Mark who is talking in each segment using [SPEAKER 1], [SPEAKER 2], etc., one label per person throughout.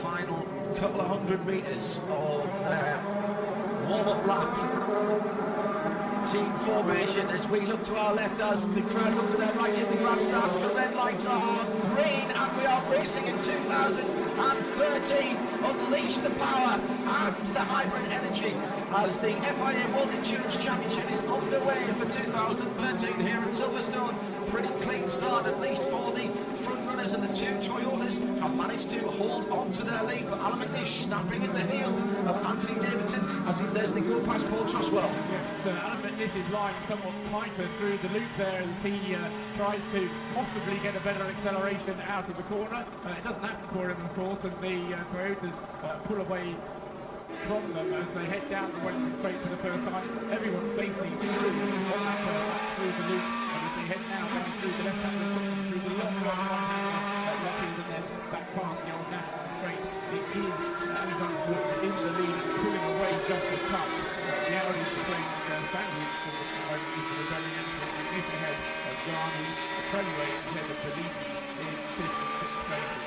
[SPEAKER 1] final couple of 100 metres of their warm-up lap. Team formation as we look to our left, as the crowd look to their right in the grandstands. The red lights are green and we are racing in 2013. Unleash the power and the hybrid energy as the FIA World Endurance Championship is underway for 2013 here at Silverstone. Pretty clean start, at least for the front runners, and the two Toyotas have managed to hold on to their lead, but Alan McNish snapping at the heels of Anthony Davidson as there's the go past Paul Truswell.
[SPEAKER 2] Yes, Alan McNish is lying somewhat tighter through the loop there as he tries to possibly get a better acceleration out of the corner. It doesn't happen for him, of course, and the Toyotas pull away from them as they head down the Wellington Straight for the first time. Everyone's safely through on that through the loop, and as they head now down through the left-hand through the long right-hand Lockheed and then back past the old National Straight. It is Alexander Woods in the lead, pulling away just a touch. The Audi is playing sandwich for the moment with the rebellion and this ahead of Garni, the Trelliway ahead of Bellini in 5th and 6th places.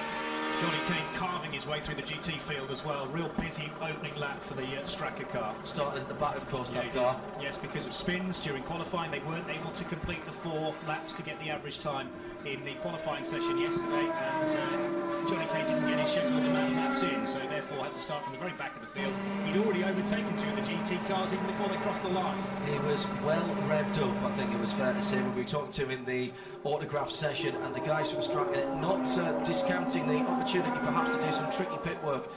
[SPEAKER 3] Johnny Kane carving his way through the GT field as well. Real busy opening lap for the Stracker car.
[SPEAKER 1] Started at the back, of course,
[SPEAKER 3] yeah,
[SPEAKER 1] that car.
[SPEAKER 3] Yes, because of spins during qualifying. They weren't able to complete the 4 laps to get the average time in the qualifying session yesterday, and Johnny Kane didn't get his scheduled amount of laps in, so therefore had to start from the very back of the field. He'd already overtaken 2 of the GT cars even before they crossed the line.
[SPEAKER 1] He was well revved up, I think it was fair to say, when we talked to him in the autograph session, and the guys from Stracker not discounting the opportunity perhaps to do some tricky pit work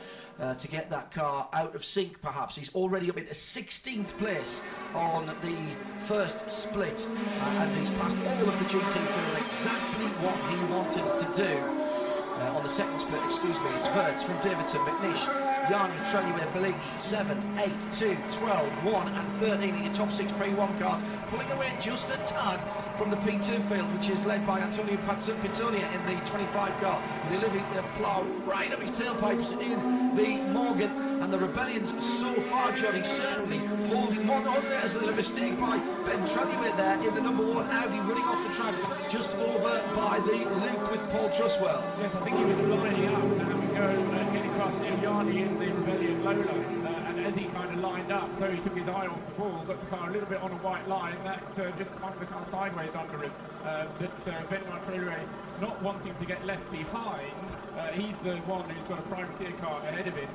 [SPEAKER 1] to get that car out of sync perhaps. He's already up into 16th place on the first split, and he's passed all of the GT field, exactly what he wanted to do. On the second split, excuse me, it's Verts from Davidson, McNish, Yarni, Trelliway, Bellini, 7, 8, 2, 12, 1 and 13 in your top 6 P1 cars, pulling away just a tad from the P2 field, which is led by Antonio Pizzonia in the 25 car. They're living the plough right up his tailpipes in the Morgan, and the Rebellion's so far, Johnny, certainly holding one on there. There's a little mistake by Ben Trelliway there in the number 1 Audi, running off the track just over by the loop with Paul Truswell.
[SPEAKER 2] Yes, I think he was lining up to have a go getting past Giuliani in the Rebellion Lola, and as he kind of lined up, so he took his eye off the ball, got the car a little bit on a white line, that just spun the car sideways under him. But Benoit Trelliway not wanting to get left behind, he's the one who's got a privateer car ahead of him.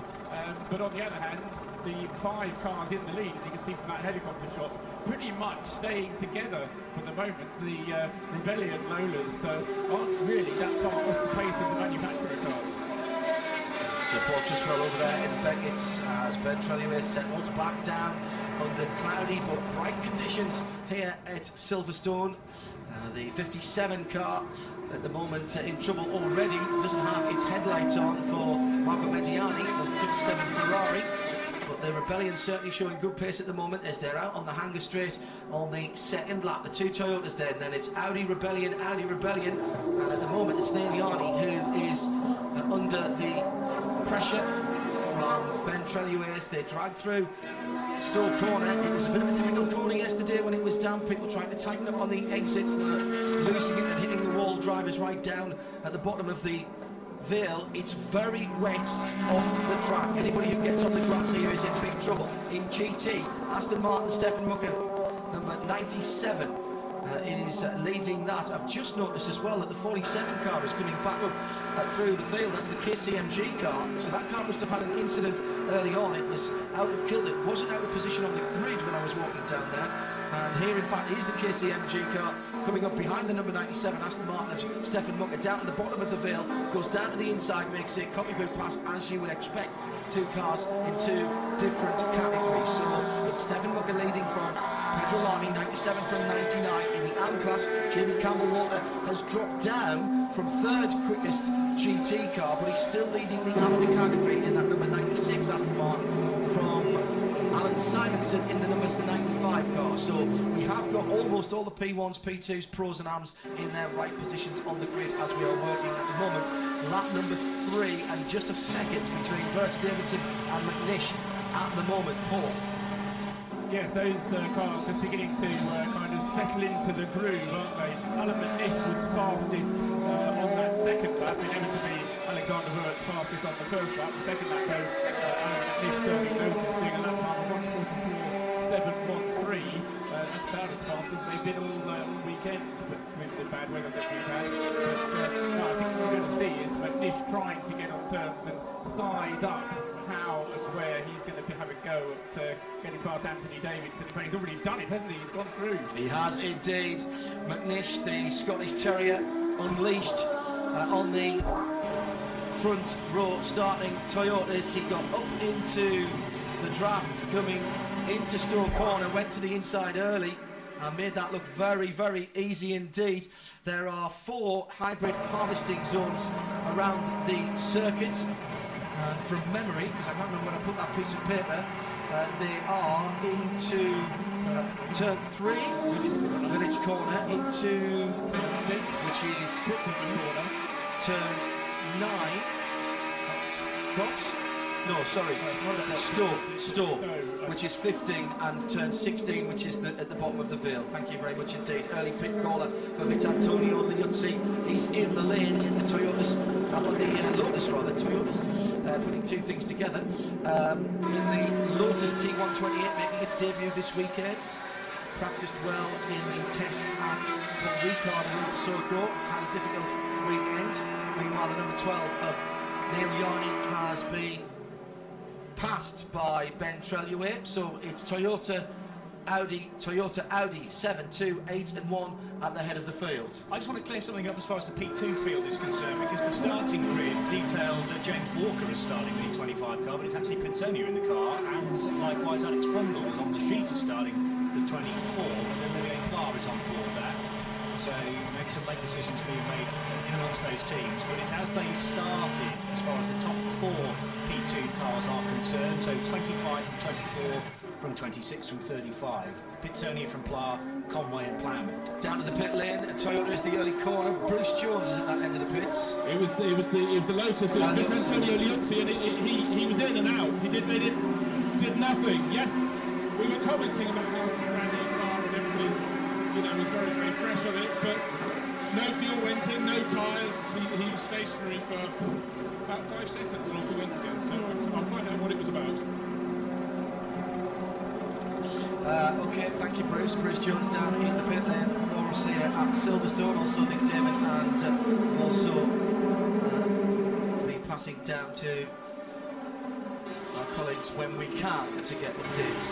[SPEAKER 2] But on the other hand, the 5 cars in the lead, as you can see from that helicopter shot, pretty much staying together for the moment. The Rebellion Lolas aren't really that far off the pace of the manufacturer cars.
[SPEAKER 1] So Paul Truswell over there in Beckett's as Ben Trelliway settles back down under cloudy but bright conditions here at Silverstone. The 57 car at the moment in trouble already, doesn't have its headlights on for Marco Mediani, the 57 Ferrari. But the Rebellion certainly showing good pace at the moment as they're out on the hanger straight on the second lap. The 2 Toyotas there, and then it's Audi Rebellion, and at the moment it's Giuliani who is under the pressure from Ben Trelliway as they drag through Stowe Corner. It was a bit of a difficult corner yesterday when it was down, people trying to tighten up on the exit, losing it and hitting the wall, drivers right down at the bottom of the Vale. It's very wet off the track. Anybody who gets on the grass here is in big trouble. In GT, Aston Martin, Stefan Mucker, number 97, is leading that. I've just noticed as well that the 47 car is coming back up through the field. That's the KCMG car. So that car must have had an incident early on. It was out of kilter. It wasn't out of position on the grid when I was walking down there. And here, in fact, is the KCMG car coming up behind the number 97 Aston Martin of Stefan Mucker, down to the bottom of the Vale, goes down to the inside, makes a copybook pass, as you would expect, 2 cars in 2 different categories. So it's Stefan Mucker leading from Pedro Lamy, 97 from 99. In the AM class, Jamie Campbell-Walker has dropped down from 3rd quickest GT car, but he's still leading the Audi category in that number 96 Aston Martin from Alan Simonson in the numbers the 95 car. So we have got almost all the P1s, P2s, pros and AMs in their right positions on the grid as we are working at the moment. Lap number 3 and just a second between Verts, Davidson and McNish at the moment. Paul.
[SPEAKER 2] Yes, those cars just beginning to kind of settle into the groove, aren't they? Alan McNish was fastest on that second lap, inevitably Alex Alexander Wert's fastest on the first lap. The second lap, though, Nish turning notice, doing a lap time of 1:44.713. That's about as fast as they've been all weekend, but with the bad weather that we've had. But no, I think what we're going to see is Nish trying to get on terms and size up how and where he's going to have a go at getting past Anthony Davidson. In fact, he's already done it, hasn't he? He's gone through.
[SPEAKER 1] He has indeed. McNish, the Scottish Terrier, unleashed on the front row starting Toyotas. He got up into the draft coming into Stowe Corner, went to the inside early and made that look very, very easy indeed. There are 4 hybrid harvesting zones around the circuit. From memory, because I can't remember when I put that piece of paper, they are into turn 3, village corner, into turn 6, which is corner, turn 9, Crops? No, sorry, Stowe, which is 15, and turn 16, which is at the bottom of the Vale. Thank you very much indeed. Early pit caller for Vitantonio Liuzzi. He's in the lane in the Toyotas, the Lotus rather, Toyotas, putting 2 things together. In the Lotus T128 making its debut this weekend. Practiced well in the test at Ricard in Soko. It's had a difficult weekend. Meanwhile, the number 12 of Neil Yarney has been passed by Ben Treluay, so it's Toyota Audi 7, 2, 8 and 1 at the head of the field.
[SPEAKER 3] I just want to clear something up as far as the P2 field is concerned, because the starting grid detailed James Walker as starting the 25 car, but it's actually Pinsonia in the car, and likewise Alex Brundle is on the sheet as starting the 24, and then Olivier Pla is on board that. So maybe some late decisions being made in amongst those teams, but it's as they started as far as the top 4 P2 cars are concerned, so 25 from 24, from 26 from 35. Pitsonia from Pla, Conway and Plam.
[SPEAKER 1] Down to the pit lane, Toyota is the early corner. Bruce Jones is at that end of the pits.
[SPEAKER 4] It was the Lotus. It was Antonio Liuzzi, and he was in and out. They did nothing. Yes, we were commenting about how Randy car and everything, was very, very fresh on it, but no fuel went in, no tyres. He was stationary for about 5 seconds and off he went again. So I'll find out what it was about.
[SPEAKER 1] Okay, thank you, Bruce. Bruce Jones down in the pit lane for us here at Silverstone. Also Nick Damon, and also be passing down to our colleagues when we can to get updates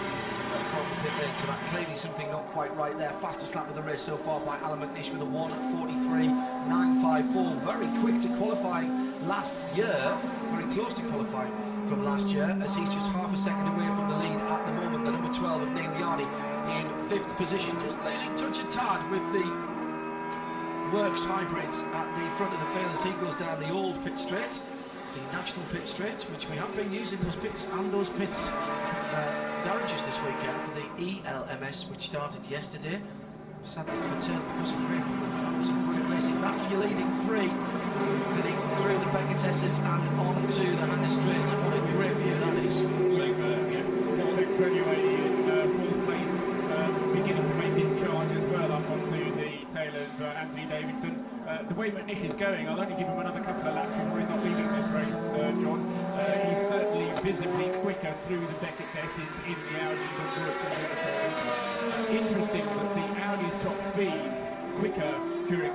[SPEAKER 1] from the pit lane. So that clearly something not quite right there. Fastest lap of the race so far by Alan McNish with a 1:43.954. Very quick to qualifying last year. Very close to qualifying from last year, as he's just half a second away from the lead at the moment. The number 12 of Neil Yarney in 5th position, just lazy touch and tad with the Works hybrids at the front of the field as he goes down the old pit straight, the national pit straight, which we have been using those pits and those pits garages this weekend for the ELMS, which started yesterday. Sadly curtailed because of rain. That was great racing. That's your leading 3 heading through the Becketesses and onto the Hangar Straight. What a great view that is.
[SPEAKER 2] Paul Treluay in 4th place, beginning to make his charge as well up onto the tail of Anthony Davidson. The way McNish is going, I'll only give him another couple of laps before he's not leading this race, John. He's certainly visibly quicker through the Becketesses in the Audi than Brooks and interesting that the Audi's top speeds quicker during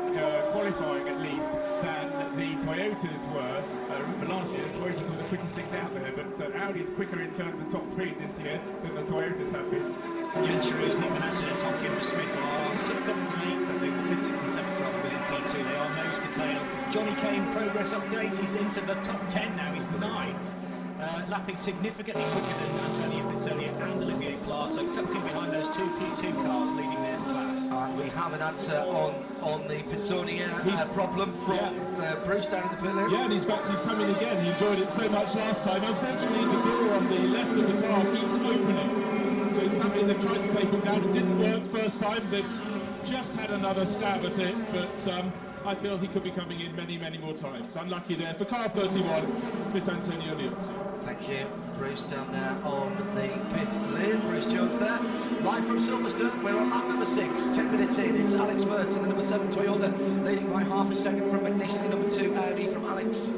[SPEAKER 2] qualifying at least than the Toyotas were. Remember last year the Toyotas were the quickest things out there, but Audi's quicker in terms of top speed this year than the Toyotas have been.
[SPEAKER 3] Jens Charus, Nick Manasseh and Tom Kimber-Smith are 6th, 7th and 8th, I think, 5th, 6th and 7th rather within P2. They are nose to tail. Johnny Kane, progress update, he's into the top 10 now, he's 9th. Lapping significantly quicker than Antonio Pinsonia and Olivier Pla, so tucked in behind those 2 P2 cars leading their class.
[SPEAKER 1] We have an answer on the Pinsonia problem from Bruce down in the pit lane.
[SPEAKER 4] Yeah, and he's coming again. He enjoyed it so much last time. Unfortunately, the door on the left of the car keeps opening. So he's come in, they've tried to take him down. It didn't work first time. They've just had another stab at it, but I feel he could be coming in many, many more times. Unlucky there for car 31, Vitantonio Liuzzi.
[SPEAKER 1] Thank you, Bruce, down there on the pit lane. Bruce Jones there, live from Silverstone. We're on lap number 6, 10 minutes in. It's Alex Wertz in the number 7 Toyota, leading by half a second from McNish in the number 2 Audi from Alex